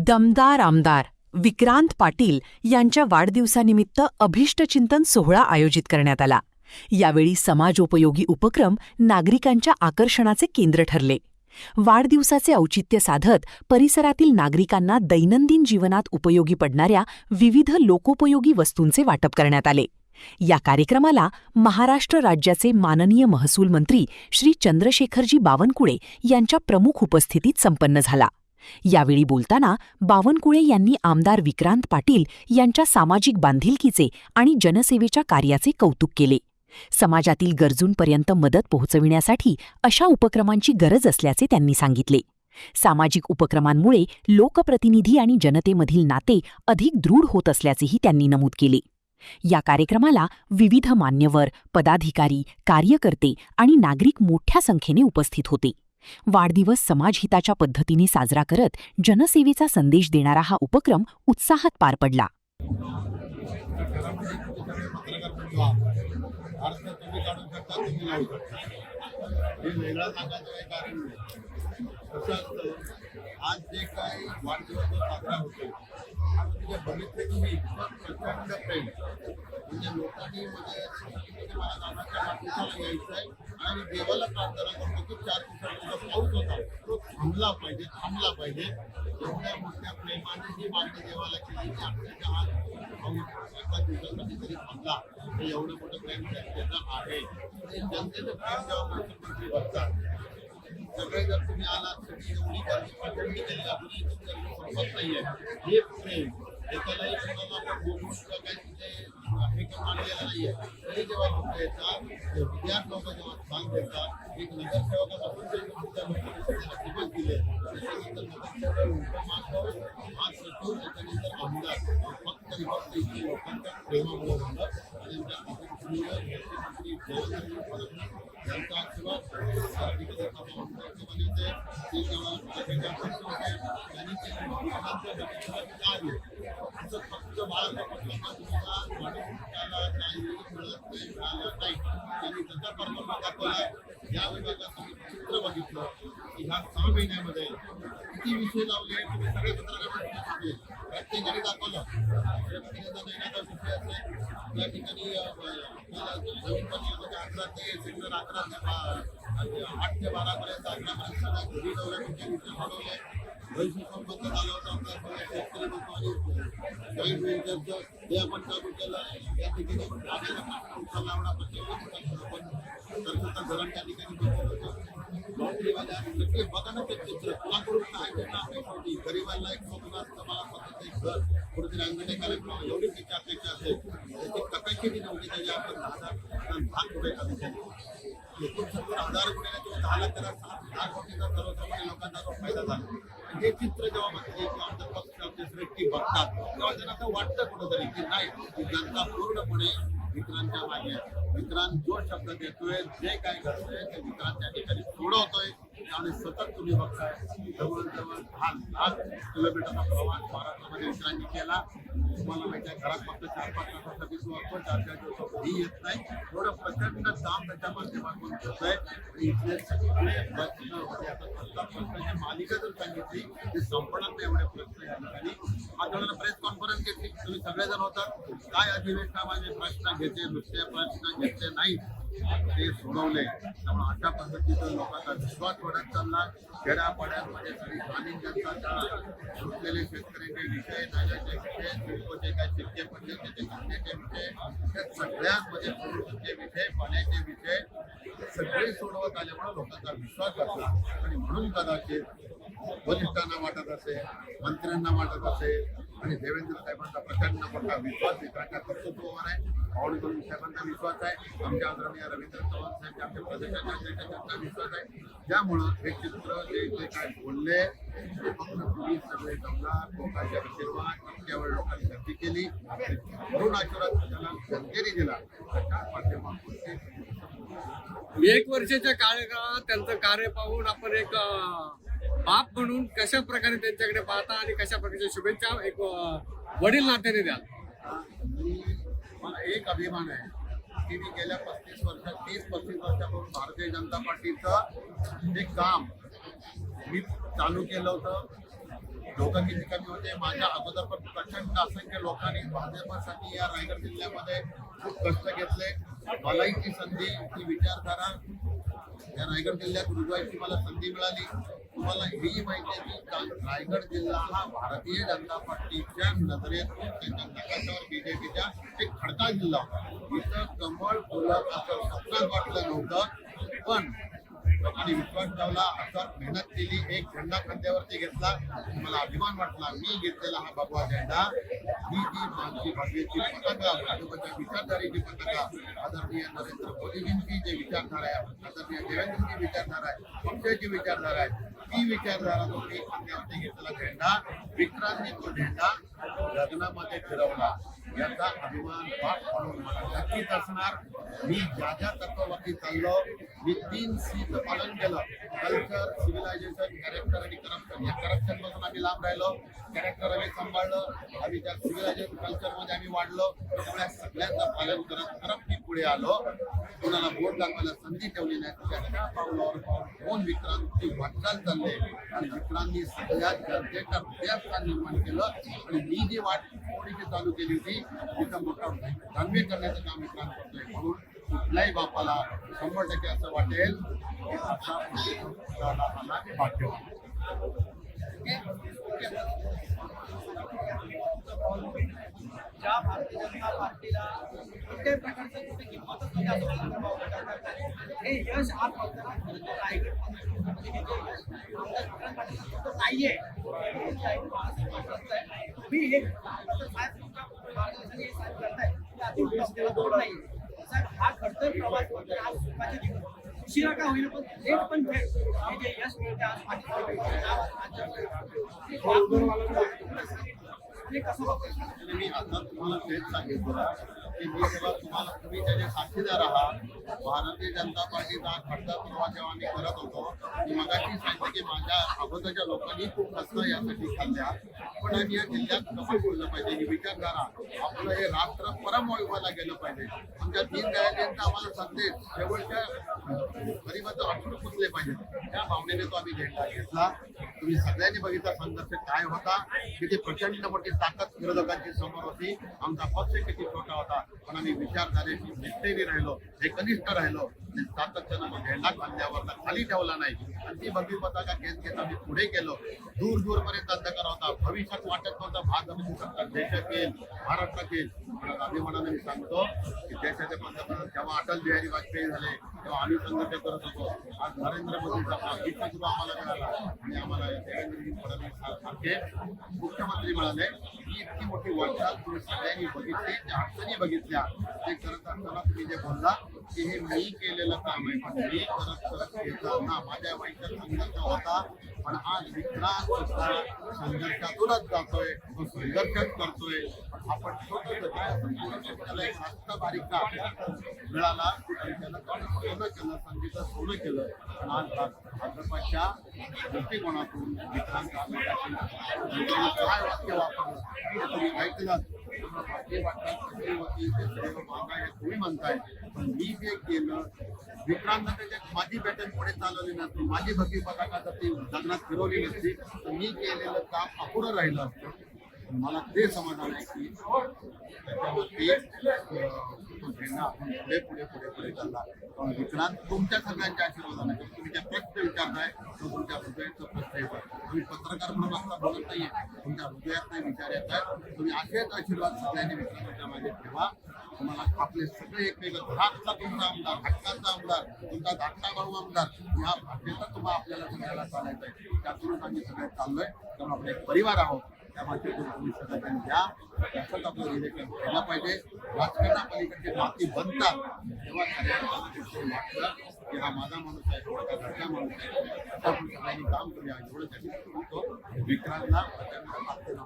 दमदार आमदार विक्रांत पाटील यांच्या वाढदिवसानिमित्त अभिष्टचिंतन सोहळा आयोजित करण्यात आला. यावेळी समाजोपयोगी उपक्रम नागरिकांच्या आकर्षणाचे केंद्र ठरले. वाढदिवसाचे औचित्य साधत परिसरातील नागरिकांना दैनंदिन जीवनात उपयोगी पडणाऱ्या विविध लोकोपयोगी वस्तूंचे वाटप करण्यात आले. या कार्यक्रमाला महाराष्ट्र राज्याचे माननीय महसूल मंत्री श्री चंद्रशेखरजी बावनकुळे यांच्या प्रमुख उपस्थितीत संपन्न झाला. यावेळी बोलताना बावनकुळे यांनी आमदार विक्रांत पाटील यांच्या सामाजिक बांधिलकीचे आणि जनसेवेच्या कार्याचे कौतुक केले. समाजातील गरजूंपर्यंत मदत पोहोचविण्यासाठी अशा उपक्रमांची गरज असल्याचे त्यांनी सांगितले. सामाजिक उपक्रमांमुळे लोकप्रतिनिधी आणि जनतेमधील नाते अधिक दृढ होत असल्याचेही त्यांनी नमूद केले. या कार्यक्रमाला विविध मान्यवर, पदाधिकारी, कार्यकर्ते आणि नागरिक मोठ्या संख्येने उपस्थित होते. वाढदिवस समाजहिताच्या पद्धतीने साजरा करत जनसेवेचा संदेश देणारा हा उपक्रम उत्साहात पार पडला. आज जे काही वाढदिवस साजरा होतो म्हणजे बघितले तुम्ही प्रचंड प्रेम म्हणजे लोकांनी मला गावाच्या वाढदिवसाला यायचं आहे आणि देवाला प्रार्थना करतो की 4 दिवसांचा पाऊस होता तो थांबला पाहिजे एवढ्या मोठ्या प्रेमाने जी मागणी देवाला केली की आपल्याच्या आज एका दिवसासाठी तरी थांबला हे एवढं मोठं प्रेम त्याचं आहे. जनतेचं प्रेम जेव्हा मुख्यमंत्री बघतात सगळे जर तुम्ही आलात सगळी एवढी गर्दी केली आपली संपत नाहीये हे प्रेम एकालाही कोणाला आपण बोलून किंवा काही तिथे हे मानलेलं नाहीये. तरी जेव्हा लोक येतात विद्यार्थी लोक जेव्हा स्थान देतात एक नगरसेवकापासून जे आशीर्वाद दिले त्याच्यानंतर नगरसेवक आज सचिव त्याच्यानंतर आमदार फक्त इथे लोकांच्या प्रेमामुळे झालं आणि त्यांचा आशीर्वाद फक्त बाळाला त्यांनी त्याचा परफॉर्मन्स दाखवला. या विभागात चित्र बघितलं की ह्या 6 महिन्यामध्ये किती विषय लावले तुम्ही सगळे पत्रकार प्रत्येकाने दाखवलं. महिन्याचा विषय असेल या ठिकाणी नवीन पत्रिकेमध्ये 11 ते सेक्टर 11 ते 8 ते 12 पर्यंत 11 पर्यंत सगळ्या घरी दौऱ्याचे विषय सोडवले. संबंध झाला होता आपल्या शेतकरी लोक आणि जॉईंट व्हेंचरचं हे आपण चालू केलं. या ठिकाणी उचलला एवढा सरकारचा धरण त्या ठिकाणी नोकरीवाल्या नक्की बघा ना ते चित्र तुलाकडून काय त्यांना अपेक्षा गरीबांना एक स्वप्न असतं मला स्वतःचं एक घर कुठेतरी अंगणे करायला एवढी त्याची अपेक्षा असेल त्याची कपाशी नव्हती त्याची आपण 10 कोटी कमी केली. 69,000 कोटीला तुम्ही 10 लाख करा 7 कोटीचा सर्वसामान्य लोकांचा जो फायदा झाला. हे चित्र जेव्हा बघते किंवा आमचा पक्ष आमचे श्रेष्ठी बघतात तेव्हा त्यांना असं वाटतं कुठंतरी की नाही की जनता पूर्णपणे विक्रांतच्या मागे आहे. विक्रांत जो शब्द देतोय जे काय करतोय ते विक्रांत त्या ठिकाणी सोडवतोय आणि सतत तुम्ही बघताय जवळजवळ 10 लाख किलोमीटरचा प्रवास महाराष्ट्रामध्ये विक्रांतनी केला. तुम्हाला माहिती आहे घरात फक्त 4-5 तासासाठी किंवा 4-4 दिवसातही येत नाही. एवढं प्रचंड काम त्याच्या माध्यमातून होतंय आणि इथले सगळे प्रश्न आता प्रश्नाची मालिका जर सांगितली ते संपणार नाही एवढे प्रश्न या ठिकाणी. आठवड्याला प्रेस कॉन्फरन्स घेतली तुम्ही सगळेजण होतात काय अधिवेशनामध्ये प्रश्न घेतले नुसते प्रश्न घेतले नाही ते सोडवले. त्यामुळे अशा पद्धतीचा लोकांचा विश्वास वाढत चालला. खेड्यापाड्यांमध्ये सगळी ग्रामीण जनता सुटलेले शेतकऱ्यांचे विषय नाल्याचे विषय सिडकोचे काय शिक्के पडले त्याचे कांद्याचे विषय त्या सगळ्यांमध्ये प्रदूषणचे विषय पाण्याचे विषय सगळे सोडवत आल्यामुळे लोकांचा विश्वास बसला आणि म्हणून कदाचित वरिष्ठांना वाटत असेल मंत्र्यांना वाटत असेल आणि देवेंद्र साहेबांचा प्रचंड मोठा विश्वास विक्रांतच्या कर्तृत्वावर आहे. बावनकुळे साहेबांचा विश्वास आहे. आमच्या आदरणीय रवींद्र चव्हाण साहेब आमच्या प्रदेशाच्या विश्वास आहे. त्यामुळं हे चित्र जे काय बोलले ते फक्त सगळे जमला लोकांच्या आशीर्वाद इतक्यावेळ लोकांनी गर्दी केली म्हणून आशीर्वाद त्याला जनतेने दिला. त्याच्या माध्यमातून 1 वर्षाच्या कार्यकाळात त्यांचं कार्य पाहून आपण एक बाप म्हणून कशा प्रकारे त्यांच्याकडे पाहता आणि कशा प्रकारच्या शुभेच्छा एक वडील नात्याने द्याल. मला एक अभिमान आहे की मी गेल्या 35 वर्षापासून भारतीय जनता पार्टीचं हे काम मी चालू केलं होतं. लोक किती कमी होते. माझ्या अगोदर पण प्रचंड असंख्य लोकांनी भाजपसाठी या रायगड जिल्ह्यामध्ये खूप कष्ट घेतले. मलाही ती संधी, ती विचारधारा या रायगड जिल्ह्यात रुजवायची मला संधी मिळाली. तुम्हाला हेही माहिती आहे की रायगड जिल्हा हा भारतीय जनता पार्टीच्या नजरेतून त्यांच्या नकाशावर बीजेपीच्या एक खडका जिल्हा होता. इथं कमळ फुलत असं स्वप्नात वाटलं नव्हतं, पण लोकांनी विश्वास ठेवला, अर्थात मेहनत केली, एक झेंडा खांद्यावरती घेतला. मला अभिमान वाटला. मी घेतलेला हा भगवा झेंडा, ही जी माझी भगवेची पताका, भाजपच्या विचारधारेची पताका, आदरणीय नरेंद्र मोदीजींची जी विचारधारा आहे, आदरणीय देवेंद्रजी विचारधारा आहे, पक्षाची विचारधारा आहे, ती विचारधारा तो मी खांद्यावरती घेतलेला झेंडा, विक्रांतनी तो झेंडा लग्नामध्ये फिरवला. याचा अभिमान पाठ म्हणून मला नक्कीच असणार. मी ज्या ज्या तत्वावरती चाललो, मी 3 Cचं पालन केलं. कल्चर, सिव्हिलायझेशन, कॅरेक्टर आणि करप्शन. या करप्शन पासून आम्ही लांब राहिलो, कॅरेक्टर आम्ही सांभाळलं, आम्ही त्या सिव्हिलायझेशन कल्चरमध्ये आम्ही वाढलो. त्यामुळे सगळ्यांचं पालन करत करत मी पुढे आलो. कोणाला बोट दाखवायला संधी ठेवली नाही. त्याच्या पावलावर दोन विक्रांतची वाटचाल चालले आणि विक्रांतनी सगळ्या जनतेच्या हृदयात निर्माण केलं. आणि मी जी वाट थोडीशी चालू केली होती, तिथं मोठा दानवे करण्याचं काम विक्रांत करतोय. म्हणून कुठल्याही बापाला 100% असं वाटेल की असा भाग्य. ज्या भारतीय जनता पार्टीला कुठल्याही प्रकारचं कुठे किंमतच नाही असं मला वाटतं. हे यश आज रायगड नाहीये. मी हे हा खडतर प्रवास आज सुखाचे उशिरा का होईल पण लेट पण थेट हे जे यश मिळते आज मी आता तुम्हाला तेच सांगितलं की मी जेव्हा तुम्ही त्याचे साक्षीदार आहात. भारतीय जनता पार्टीचा खडतर प्रवास जेव्हा आम्ही करत होतो, मी मगाशी सांगितलं की माझ्या अगोदरच्या लोकांनी खूप कष्ट यासाठी खाल्ल्या. पण आम्ही या जिल्ह्यात कमळ बोललं पाहिजे, ही विचारधारा आपलं हे राष्ट्र परमवैभवाला गेलं पाहिजे. आमच्या दीनदयाळांचा आम्हाला संदेश शेवटच्या गरीबाचं अक्षर पुसले पाहिजे. त्या भावनेने तो आम्ही झेंडा घेतला. तुम्ही सगळ्यांनी बघितला संघर्ष काय होता, किती प्रचंड मोठी ताकद विरोधकांची समोर होती. आमचा पक्ष किती छोटा होता, पण आम्ही विचारधारेशी निष्ठेने राहिलो, हे कनिष्ठ राहिलो. सातत्यानं झेंडा खांद्यावर खाली ठेवला नाही. आणि ती भगवी पताका घेत घेत आम्ही पुढे गेलो. दूर दूरपर्यंत अंधकार होता. भविष्यात वाटत नव्हतं भाजपची सत्ता देशात येईल, महाराष्ट्रात येईल. पण अभिमानाने मी सांगतो की देशाचे पंतप्रधान जेव्हा अटल बिहारी वाजपेयी झाले, तेव्हा आम्ही संघर्ष करत होतो. आज नरेंद्र मोदींचा पाठिंबा सुद्धा आम्हाला मिळाला आणि आम्हाला देवेंद्रजी फडणवीस सारखे मुख्यमंत्री मिळाले. ही इतकी मोठी वाटचाल तुम्ही सगळ्यांनी बघितली, त्या अडचणी बघितल्या. ते करत असताना तुम्ही जे बोलला की हे मी केलेलं काम आहे, पण मी करत घेताना माझ्या वैचार संघर्ष होता. पण आज विक्रांत सुद्धा संघर्षातूनच जातोय, तो संघर्षच करतोय. आपण त्याला एक रास्त बारीक मिळाला आणि त्याला सोनं केलं, संगीत सोनं केलं. पण आज भाजपच्या दृष्टिकोनातून विक्रांत काय वाक्य वापरलं ते तुम्ही ऐकलं. तुम्ही म्हणताय, पण मी जे केलं विक्रांत त्याच्यात माझी पॅटर्न पुढे चालवली नसती, माझी भगवी पताका जर ती लग्नात फिरवली नसती तर मी केलेलं काम अपुरं राहिलं असतं. मला ते समाधान आहे की त्याच्यावरती तो झेंडा आपण पुढे पुढे पुढे पुढे चालला. पण विक्रांत तुमच्या सगळ्यांच्या आशीर्वादाने तुम्ही ज्या प्रश्न विचारताय तो तुमच्या हृदयाचा प्रश्न येतो. तुम्ही पत्रकार म्हणून असता बोलत नाहीये, तुमच्या हृदयात नाही विचार येत आहेत. तुम्ही असेच आशीर्वाद सगळ्यांनी विक्रांतच्या मागे ठेवा. तुम्हाला आपले सगळे एकमेक घरातला तुमचा आमदार, हक्काचा आमदार, तुमचा धाकटा भाऊ आमदार, या भाषेचा तुम्हाला आपल्याला सगळ्याला चालायचं आहे. त्यातूनच आम्ही सगळे चाललोय. कारण आपले एक परिवार आहोत. त्या माध्यमातून तुम्ही सगळ्यांनी घ्या. त्याच्यात आपलं रिलेशन केलं पाहिजे. राजकारणापलीकडचे नाती बनतात तेव्हा सगळ्यांना वाटतं की हा माझा माणूस आहे, थोडा घरचा माणूस आहे. आपण सगळ्यांनी काम करूया एवढं त्यांनी सांगतो. विक्रांतला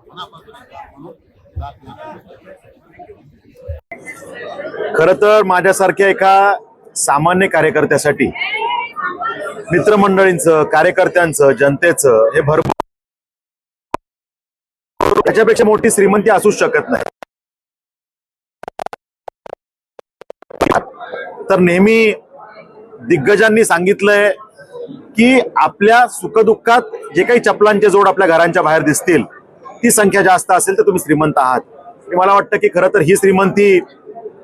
मनापासून म्हणून खर तर माझ्यासारख्या एका सामान्य कार्यकर्त्यासाठी मित्रमंडळींचं, कार्यकर्त्यांचं, जनतेचं हे भरपूर, त्याच्यापेक्षा मोठी श्रीमंती असूच शकत नाही. तर नेहमी दिग्गजांनी सांगितलंय की आपल्या सुखदुःखात जे काही चपलांचे जोड आपल्या घरांच्या बाहेर दिसतील ती संख्या जास्त असेल तर तुम्ही श्रीमंत आहात. आणि मला वाटतं की खरं तर ही श्रीमंती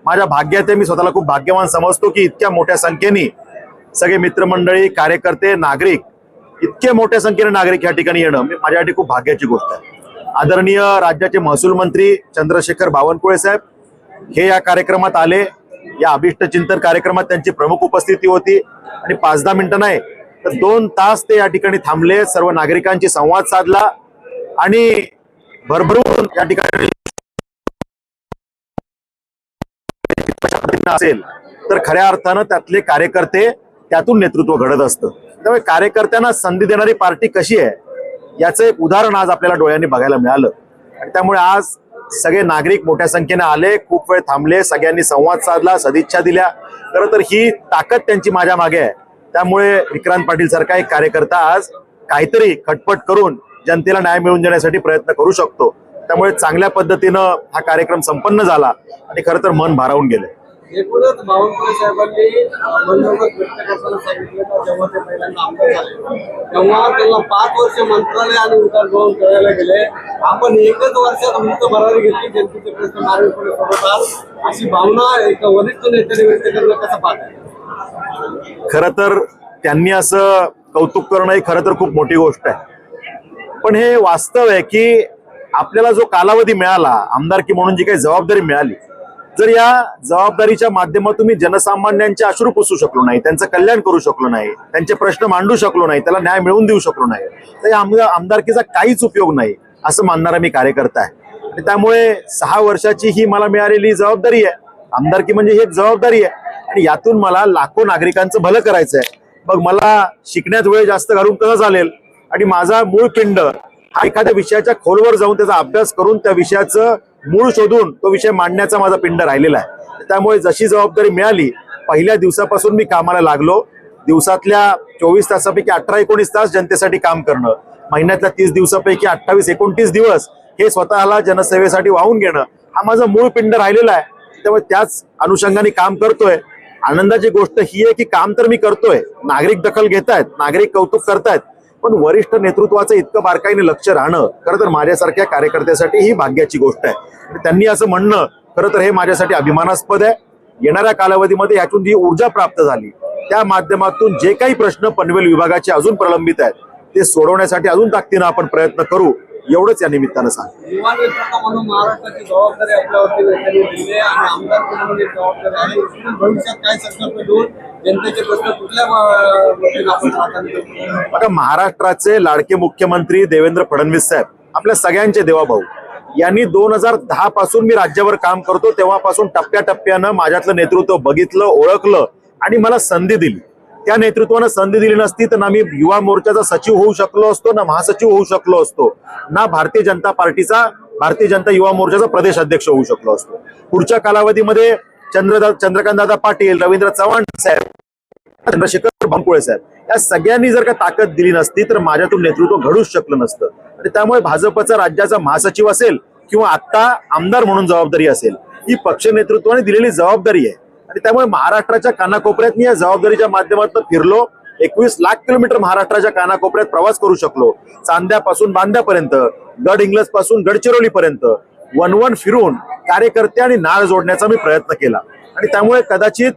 माझ्या भाग्यात आहे. मी स्वतःला खूप भाग्यवान समजतो की इतक्या मोठ्या संख्येने सगळे मित्रमंडळी, कार्यकर्ते, नागरिक, इतक्या मोठ्या संख्येने नागरिक या ठिकाणी येणं माझ्यासाठी खूप भाग्याची गोष्ट आहे. आदरणीय राज्याचे महसूल मंत्री चंद्रशेखर बावनकुळे साहेब हे या कार्यक्रमात आले. या अभिष्ट चिंतन कार्यक्रमात त्यांची प्रमुख उपस्थिती होती आणि 5-10 मिनिटं नाही तर 2 तास ते या ठिकाणी थांबले, सर्व नागरिकांशी संवाद साधला आणि भरभरून या ठिकाणी असेल तर खऱ्या अर्थानं त्यातले कार्यकर्ते त्यातून नेतृत्व घडत असतं. त्यामुळे कार्यकर्त्यांना संधी देणारी पार्टी कशी आहे याचं एक उदाहरण आज आपल्याला डोळ्यांनी बघायला मिळालं. आणि त्यामुळे आज सगळे नागरिक मोठ्या संख्येने आले, खूप वेळ थांबले, सगळ्यांनी संवाद साधला, सदिच्छा दिल्या. खरं तर ही ताकद त्यांची माझ्या मागे आहे. त्यामुळे विक्रांत पाटील सारखा एक कार्यकर्ता आज काहीतरी खटपट करून जनतेला न्याय मिळवून देण्यासाठी प्रयत्न करू शकतो. त्यामुळे चांगल्या पद्धतीनं हा कार्यक्रम संपन्न झाला आणि खरं तर मन भारावून गेले. एकूणच बावनकुळे साहेबांनी मनोगत व्यक्त करताना सांगितलं का जेव्हा ते पहिल्यांदा आमदार झाले तेव्हा त्यांना 5 वर्ष मंत्रालय आणि उदरभवन करायला गेले. आपण एकच वर्षात मृत भरारी घेतली, जनतेचे प्रश्न मार्गीपणे सोडवतात अशी भावना एक वरिष्ठ नेत्याने व्यक्त करणं कसं पाहतात? खरं तर त्यांनी असं कौतुक करणं ही खरं तर खूप मोठी गोष्ट आहे. पण हे वास्तव आहे की आपल्याला जो कालावधी मिळाला, आमदारकी म्हणून जी काही जबाबदारी मिळाली, जर या जबाबदारीच्या माध्यमातून मी जनसामान्यांचे अश्रू पुसू शकलो नाही, त्यांचं कल्याण करू शकलो नाही, त्यांचे प्रश्न मांडू शकलो नाही, त्याला न्याय मिळवून देऊ शकलो नाही, तर या आमदारकीचा काहीच उपयोग नाही असं मानणारा मी कार्यकर्ता आहे. आणि त्यामुळे 6 वर्षाची ही मला मिळालेली जबाबदारी आहे. आमदारकी म्हणजे ही एक जबाबदारी आहे आणि यातून मला लाखो नागरिकांचं भलं करायचं आहे. मग मला शिकण्यात वेळ जास्त घालून कसं चालेल आणि माझा मूळ पिंड हा एखाद्या विषयाच्या खोलवर जाऊन त्याचा अभ्यास करून त्या विषयाचं मूळ शोधून तो विषय मांडण्याचा माझा पिंड राहिलेला आहे. त्यामुळे जशी जबाबदारी मिळाली पहिल्या दिवसापासून मी कामाला लागलो. दिवसातल्या 24 तासापैकी 18-19 तास जनतेसाठी काम करणं, महिन्यातल्या 30 दिवसापैकी 28-29 दिवस हे स्वतःला जनसेवेसाठी वाहून घेणं हा माझा मूळ पिंड राहिलेला आहे. त्यामुळे त्याच अनुषंगाने काम करतोय. आनंदाची गोष्ट ही आहे की काम तर मी करतोय, नागरिक दखल घेतायत, नागरिक कौतुक करतायत, पण वरिष्ठ नेतृत्वाचं इतकं बारकाईने लक्ष राहणं खरं तर माझ्यासारख्या कार्यकर्त्यासाठी ही भाग्याची गोष्ट आहे. आणि त्यांनी असं म्हणणं खरं तर हे माझ्यासाठी अभिमानास्पद आहे. येणाऱ्या कालावधीमध्ये यातून जी ऊर्जा प्राप्त झाली त्या माध्यमातून जे काही प्रश्न पनवेल विभागाचे अजून प्रलंबित आहेत ते सोडवण्यासाठी अजून ताकदीनं आपण प्रयत्न करू, एवढंच या निमित्तानं सांगतो. युवा नेतृत्व म्हणून महाराष्ट्राची जबाबदारी आपल्यावरती नेत्यांनी दिली आणि आमदार म्हणून एक जबाबदारी आहे. भविष्यात काय संकल्प घेऊन जनतेचे प्रश्न कुठल्या गोष्टींना आपण प्राधान्य देऊ? बघा, महाराष्ट्राचे लाडके मुख्यमंत्री देवेंद्र फडणवीस साहेब आपल्या सगळ्यांचे देवाभाऊ यांनी 2010 पासून मी राज्यावर काम करतो तेव्हापासून टप्प्याटप्प्यानं माझ्यातलं नेतृत्व बघितलं, ओळखलं आणि मला संधी दिली. त्या नेतृत्वानं संधी दिली नसती तर ना मी युवा मोर्चाचा सचिव होऊ शकलो असतो, ना महासचिव होऊ शकलो असतो, ना भारतीय जनता युवा मोर्चाचा प्रदेश अध्यक्ष होऊ शकलो असतो. पुढच्या कालावधीमध्ये चंद्रकांत दादा पाटील, रवींद्र चव्हाण साहेब, चंद्रशेखर बावनकुळे साहेब या सगळ्यांनी जर का ताकद दिली नसती तर माझ्यातून नेतृत्व घडूच शकलं नसतं. आणि त्यामुळे भाजपचा राज्याचा महासचिव असेल किंवा आता आमदार म्हणून जबाबदारी असेल, ही पक्ष नेतृत्वाने दिलेली जबाबदारी आहे. आणि त्यामुळे महाराष्ट्राच्या कानाकोपऱ्यात मी या जबाबदारीच्या माध्यमातून फिरलो. 21 लाख किलोमीटर महाराष्ट्राच्या कानाकोपऱ्यात प्रवास करू शकलो. चांद्यापासून बांद्यापर्यंत, गड इंग्लज पासून गडचिरोली पर्यंत वन फिरून कार्यकर्ते आणि नाळ जोडण्याचा मी प्रयत्न केला. आणि त्यामुळे कदाचित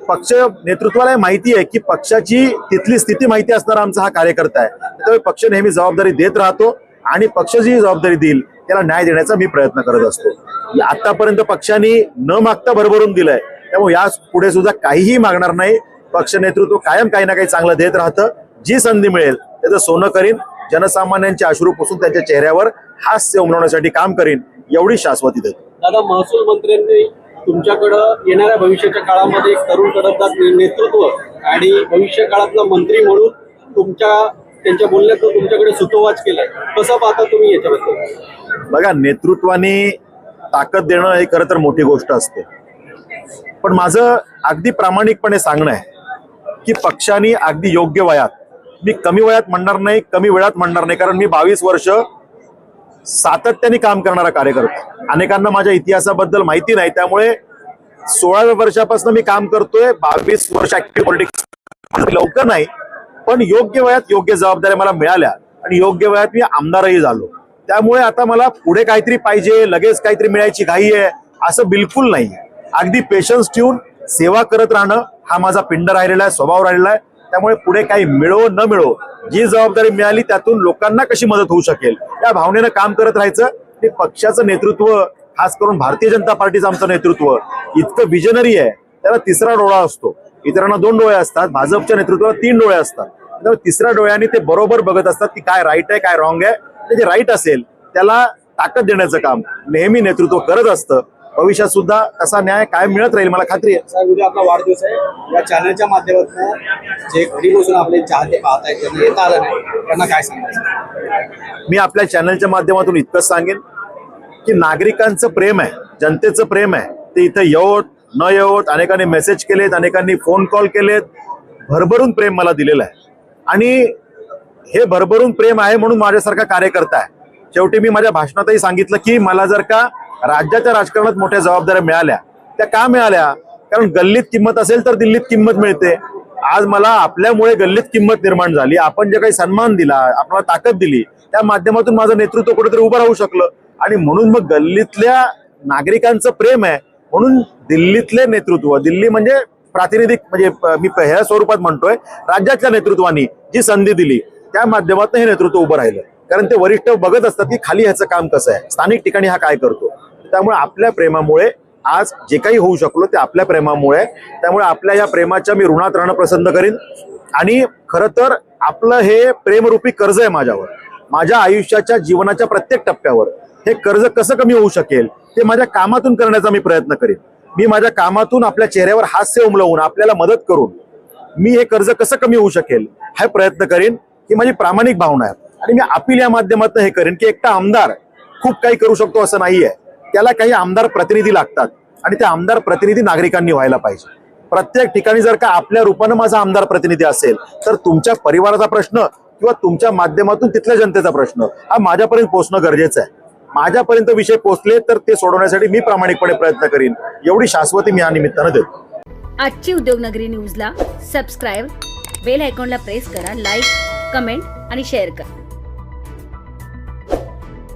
पक्ष नेतृत्वाला माहिती आहे की पक्षाची तिथली स्थिती माहिती असणारा आमचा हा कार्यकर्ता आहे. त्यामुळे पक्ष नेहमी जबाबदारी देत राहतो आणि पक्ष जी जबाबदारी देईल त्याला न्याय देण्याचा मी प्रयत्न करत असतो. आतापर्यंत पक्षाने न मागता भरभरून दिलंय, त्यामुळे या पुढे सुद्धा काहीही मागणार नाही. पक्ष नेतृत्व कायम काही ना काही चांगलं देत राहतं. जी संधी मिळेल त्याचं सोनं करीन, जनसामान्यांचे अश्रू पुसून त्यांच्या चेहऱ्यावर हास्य उमटवण्यासाठी काम करीन, एवढी शाश्वती देतो. दादा, महसूल मंत्र्यांनी तुमच्याकडं येणाऱ्या भविष्याच्या काळामध्ये एक तरुण तडफदार नेतृत्व आणि भविष्य काळातला मंत्री म्हणून त्यांच्या बोलण्यातून तुमच्याकडे सुतोवाच केलाय, कसं पाहता तुम्ही याच्याबद्दल? बघा, नेतृत्वाने ताकद देणं हे खरं तर मोठी गोष्ट असते. पण माझं अगदी प्रामाणिकपणे सांगणं आहे की पक्षाने अगदी योग्य वयात, मी कमी वयात म्हणणार नाही, कमी वेळात म्हणणार नाही, कारण मी 22 वर्ष सातत्याने काम करणारा कार्यकर्ता. अनेकांना माझ्या इतिहासाबद्दल माहिती नाही, त्यामुळे 16व्या वर्षापासून मी काम करतोय. 22 वर्ष ऍक्टिव्ह पॉलिटिक्स लवकर नाही, पण योग्य वयात योग्य जबाबदाऱ्या मला मिळाल्या आणि योग्य वयात मी आमदारही झालो. त्यामुळे आता मला पुढे काहीतरी पाहिजे, लगेच काहीतरी मिळायची घाई आहे असं बिलकुल नाही. अगदी पेशन्स ठेवून सेवा करत राहणं हा माझा पिंड राहिलेला आहे, स्वभाव राहिलेला आहे. त्यामुळे पुढे काही मिळो न मिळो, जी जबाबदारी मिळाली त्यातून लोकांना कशी मदत होऊ शकेल या भावनेनं काम करत राहायचं. हे पक्षाचं नेतृत्व, खास करून भारतीय जनता पार्टीचं आमचं नेतृत्व इतकं विजनरी आहे. त्याला तिसरा डोळा असतो. इतरांना 2 डोळे असतात, भाजपच्या नेतृत्वाला 3 डोळे असतात. त्यामुळे तिसऱ्या डोळ्याने ते बरोबर बघत असतात की काय राईट आहे, काय रॉंग आहे. जे राईट असेल त्याला ताकद देण्याचं काम नेहमी नेतृत्व करत असतं. भविष्यात सुद्धा तसा न्याय काय मिळत राहील मला खात्री आहे. साहेब, उद्या आपला वाढदिवस आहे. या चॅनलच्या माध्यमातून जे घरी बसून आपले चाहते पाहतायत, त्यांना येता आलं नाही, त्यांना काय सांगायचं? मी आपल्या चॅनलच्या माध्यमातून इतकंच सांगेन की नागरिकांचं प्रेम आहे, जनतेचं प्रेम आहे, ते इथं येवोत न येवोत, अनेकांनी मेसेज केलेत, अनेकांनी फोन कॉल केलेत, भरभरून प्रेम मला दिलेलं आहे. आणि हे भरभरून प्रेम आहे म्हणून माझ्यासारखा कार्यकर्ता आहे. शेवटी मी माझ्या भाषणातही सांगितलं की मला जर का राज्याच्या राजकारणात मोठ्या जबाबदाऱ्या मिळाल्या, त्या का मिळाल्या? कारण गल्लीत किंमत असेल तर दिल्लीत किंमत मिळते. आज मला आपल्यामुळे गल्लीत किंमत निर्माण झाली. आपण जे काही सन्मान दिला, आपल्याला ताकद दिली, त्या माध्यमातून माझं नेतृत्व कुठेतरी उभं राहू शकलं. आणि म्हणून मग गल्लीतल्या नागरिकांचं प्रेम आहे म्हणून दिल्लीतले नेतृत्व, दिल्ली म्हणजे प्रातिनिधिक, म्हणजे मी ह्या स्वरूपात म्हणतोय, राज्याच्या नेतृत्वानी जी संधी दिली त्या माध्यमातून हे नेतृत्व उभं राहिलं. कारण ते वरिष्ठ बघत असतात की खाली ह्याचं काम कसं आहे, स्थानिक ठिकाणी हा काय करतो. त्यामुळे आपल्या प्रेमामुळे आज जे काही होऊ शकलो ते आपल्या प्रेमामुळे. त्यामुळे आपल्या या प्रेमाच्या मी ऋणात राहणं पसंत करीन. आणि खरं तर आपलं हे प्रेमरूपी कर्ज आहे माझ्यावर. माझ्या आयुष्याच्या जीवनाच्या प्रत्येक टप्प्यावर हे कर्ज कसं कमी होऊ शकेल ते माझ्या कामातून करण्याचा मी प्रयत्न करीन. मी माझ्या कामातून आपल्या चेहऱ्यावर हास्य उमलवून आपल्याला मदत करून मी हे कर्ज कसं कमी होऊ शकेल हा प्रयत्न करीन. ही माझी प्रामाणिक भावना आहे. आणि मी अपील या माध्यमातून हे करेन की एकटा आमदार खूप काही करू शकतो असं नाहीये. त्याला काही आमदार प्रतिनिधी लागतात आणि ते आमदार प्रतिनिधी नागरिकांनी व्हायला पाहिजे. प्रत्येक ठिकाणी जर का आपल्या रूपानं माझा आमदार प्रतिनिधी असेल तर तुमच्या परिवाराचा प्रश्न किंवा तुमच्या माध्यमातून तिथल्या जनतेचा प्रश्न हा माझ्यापर्यंत पोहोचणं गरजेचं आहे. माझ्यापर्यंत विषय पोहोचले तर ते सोडवण्यासाठी मी प्रामाणिकपणे प्रयत्न करीन. एवढी शाश्वती मी या निमित्तानं देतो. आजची उद्योगनगरी न्यूजला सबस्क्राईब, बेल आयकॉनला प्रेस करा, लाईक, कमेंट आणि शेअर करा.